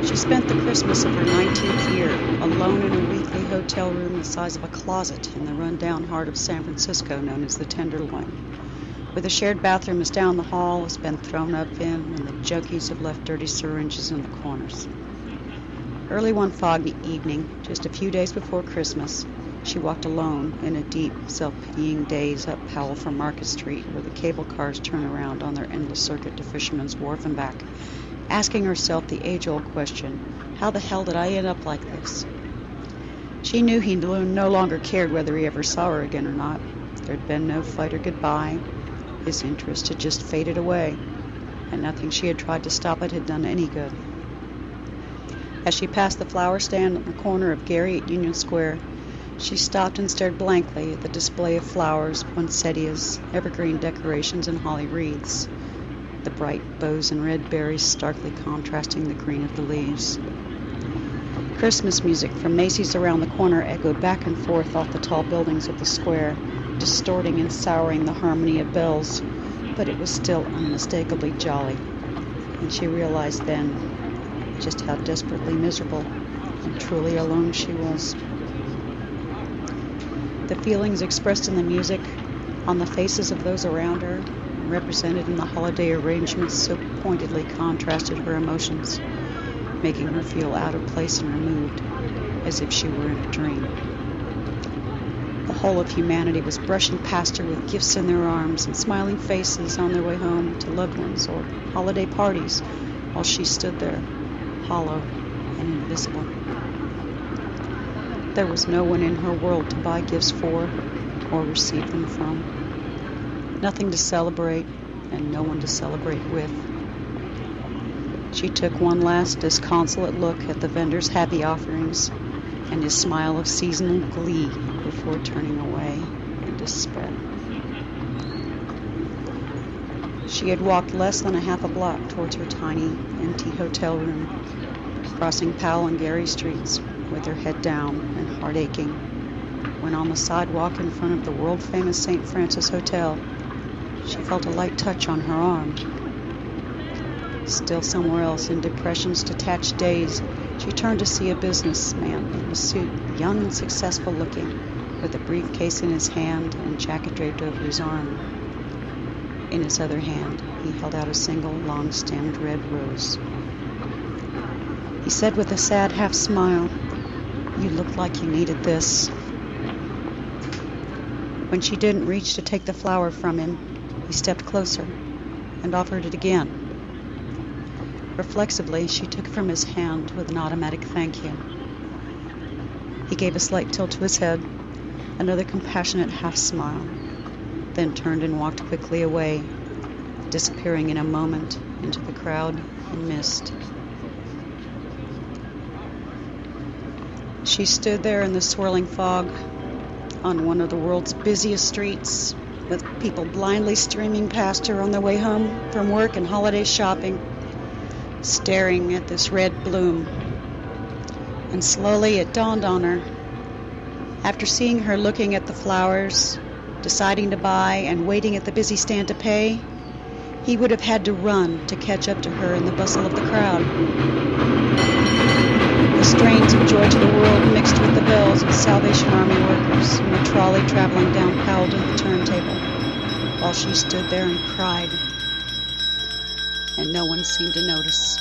She spent the Christmas of her 19th year alone in a weekly hotel room the size of a closet in the run-down heart of San Francisco known as the Tenderloin, where the shared bathroom is down the hall, has been thrown up in, and the junkies have left dirty syringes in the corners. Early one foggy evening, just a few days before Christmas, she walked alone in a deep, self-pitying daze up Powell from Market Street, where the cable cars turn around on their endless circuit to Fisherman's Wharf and back, asking herself the age-old question, how the hell did I end up like this? She knew he no longer cared whether he ever saw her again or not. There had been no fight or goodbye. His interest had just faded away, and nothing she had tried to stop it had done any good. As she passed the flower stand on the corner of Gary at Union Square, she stopped and stared blankly at the display of flowers, poinsettias, evergreen decorations, and holly wreaths, the bright bows and red berries starkly contrasting the green of the leaves. Christmas music from Macy's around the corner echoed back and forth off the tall buildings of the square, distorting and souring the harmony of bells, but it was still unmistakably jolly, and she realized then just how desperately miserable and truly alone she was. The feelings expressed in the music, on the faces of those around her, and represented in the holiday arrangements so pointedly contrasted her emotions, making her feel out of place and removed, as if she were in a dream. The whole of humanity was brushing past her with gifts in their arms and smiling faces on their way home to loved ones or holiday parties, while she stood there, hollow and invisible. There was no one in her world to buy gifts for or receive them from. Nothing to celebrate and no one to celebrate with. She took one last disconsolate look at the vendor's happy offerings and his smile of seasonal glee before turning away in despair. She had walked less than a half a block towards her tiny, empty hotel room, crossing Powell and Gary streets with her head down and heart aching, when on the sidewalk in front of the world-famous St. Francis Hotel, she felt a light touch on her arm. Still somewhere else in depression's detached daze, she turned to see a businessman in a suit, young and successful looking, with a briefcase in his hand and jacket draped over his arm. In his other hand, he held out a single long-stemmed red rose. He said with a sad half-smile, "You look like you needed this." When she didn't reach to take the flower from him, he stepped closer and offered it again. Reflexively, she took it from his hand with an automatic thank you. He gave a slight tilt to his head, another compassionate half-smile, then turned and walked quickly away, disappearing in a moment into the crowd and mist. She stood there in the swirling fog on one of the world's busiest streets, with people blindly streaming past her on their way home from work and holiday shopping, staring at this red bloom. And slowly it dawned on her, after seeing her looking at the flowers, deciding to buy, and waiting at the busy stand to pay, he would have had to run to catch up to her in the bustle of the crowd. The strains of Joy to the World mixed with the bells of Salvation Army workers in the trolley traveling down Powell to the turntable, while she stood there and cried, and no one seemed to notice.